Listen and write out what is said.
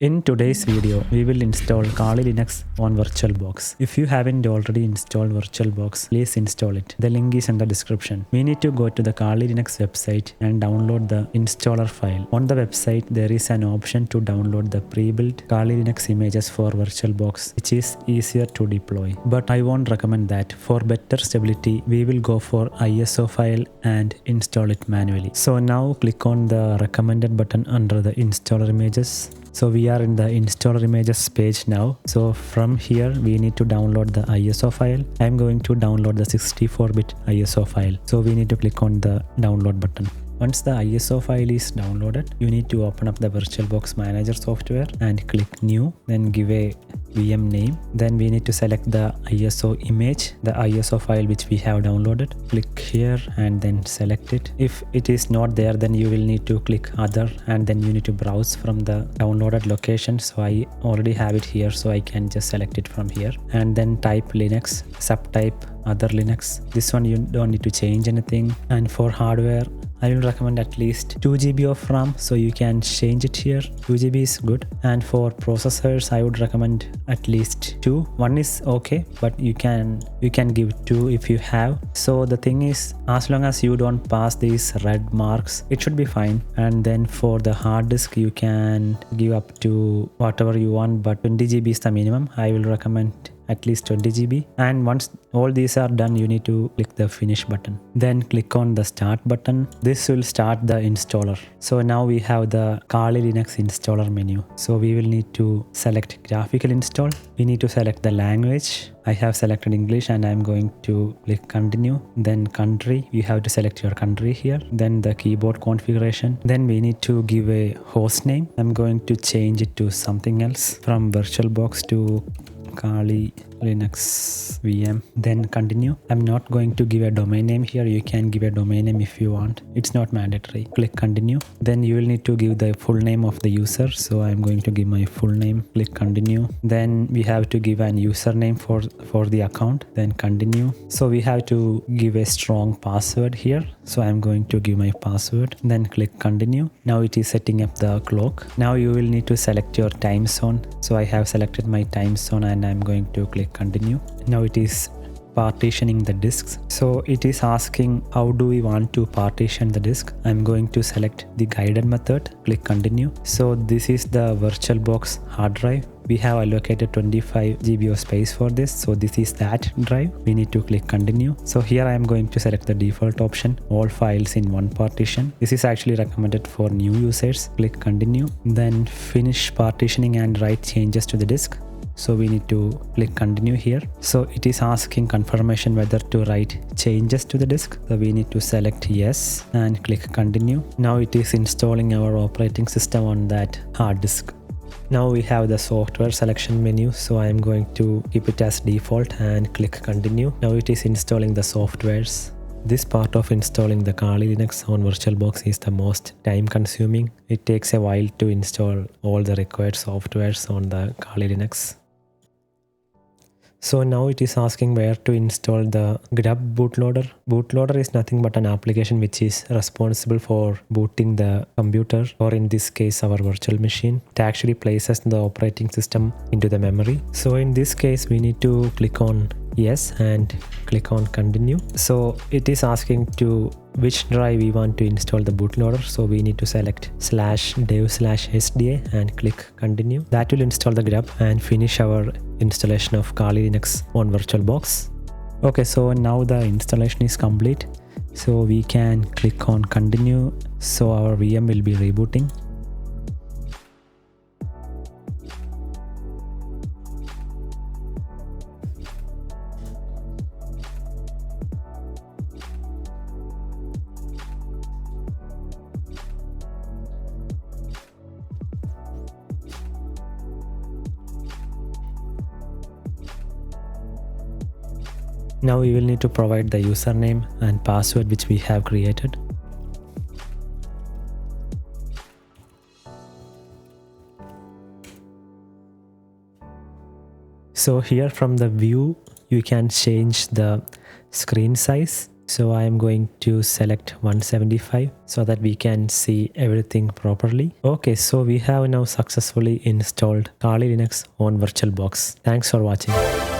In today's video, we will install Kali Linux on VirtualBox. If you haven't already installed VirtualBox, please install it. The link is in the description. We need to go to the Kali Linux website and download the installer file. On the website, there is an option to download the pre-built Kali Linux images for VirtualBox, which is easier to deploy. But I won't recommend that. For better stability, we will go for ISO file and install it manually. So now click on the recommended button under the installer images. So we are in the installer images page now. So from here we need to download the ISO file. I'm going to download the 64-bit ISO file. So we need to click on the download button. Once the ISO file is downloaded, you need to open up the VirtualBox Manager software and click New, then give a VM name. Then we need to select the ISO image, the ISO file which we have downloaded. Click here and then select it. If it is not there, then you will need to click Other and then you need to browse from the downloaded location. So I already have it here, so I can just select it from here and then type Linux, subtype Other Linux. This one you don't need to change anything. And for hardware, I will recommend at least 2 GB of RAM, so you can change it here. 2 GB is good. And for processors, I would recommend at least 2. 1 is okay, but you can give 2 if you have. So the thing is, as long as you don't pass these red marks, it should be fine. And then for the hard disk, you can give up to whatever you want, but 20 GB is the minimum. I will recommend at least 20 GB. And once all these are done, you need to click the finish button. Then click on the start button. This will start the installer. So now we have the Kali Linux installer menu. So we will need to select graphical install. We need to select the language. I have selected English and I'm going to click continue. Then country, you have to select your country here. Then the keyboard configuration. Then we need to give a host name. I'm going to change it to something else, from VirtualBox to Kali Linux VM. Then continue. I'm not going to give a domain name here. You can give a domain name if you want. It's not mandatory. Click continue. Then you will need to give the full name of the user. So I'm going to give my full name. Click continue. Then we have to give an username for the account. Then continue. So we have to give a strong password here. So I'm going to give my password. Then click continue. Now it is setting up the clock. Now you will need to select your time zone. So I have selected my time zone and I'm going to click continue. Now it is partitioning the disks. So it is asking how do we want to partition the disk. I'm going to select the guided method. Click continue. So this is the VirtualBox hard drive. We have allocated 25 GB of space for this. So this is that drive. We need to click continue. So here I am going to select the default option, all files in one partition. This is actually recommended for new users. Click continue. Then finish partitioning and write changes to the disk. So we need to click continue here. So it is asking confirmation whether to write changes to the disk. So we need to select yes and click continue. Now it is installing our operating system on that hard disk. Now we have the software selection menu, so I am going to keep it as default and click continue. Now it is installing the softwares. This part of installing the Kali Linux on VirtualBox is the most time consuming. It takes a while to install all the required softwares on the Kali Linux. So now it is asking where to install the grub bootloader. Bootloader is nothing but an application which is responsible for booting the computer, or in this case our virtual machine. It actually places the operating system into the memory. So in this case we need to click on yes and click on continue. So it is asking to which drive we want to install the bootloader. So we need to select /dev/sda and click continue. That will install the grub and finish our installation of Kali Linux on VirtualBox. Okay, so now the installation is complete. So we can click on continue. So our VM will be rebooting. Now we will need to provide the username and password which we have created. So here from the view, you can change the screen size. So I am going to select 175 so that we can see everything properly. Okay, so we have now successfully installed Kali Linux on VirtualBox. Thanks for watching.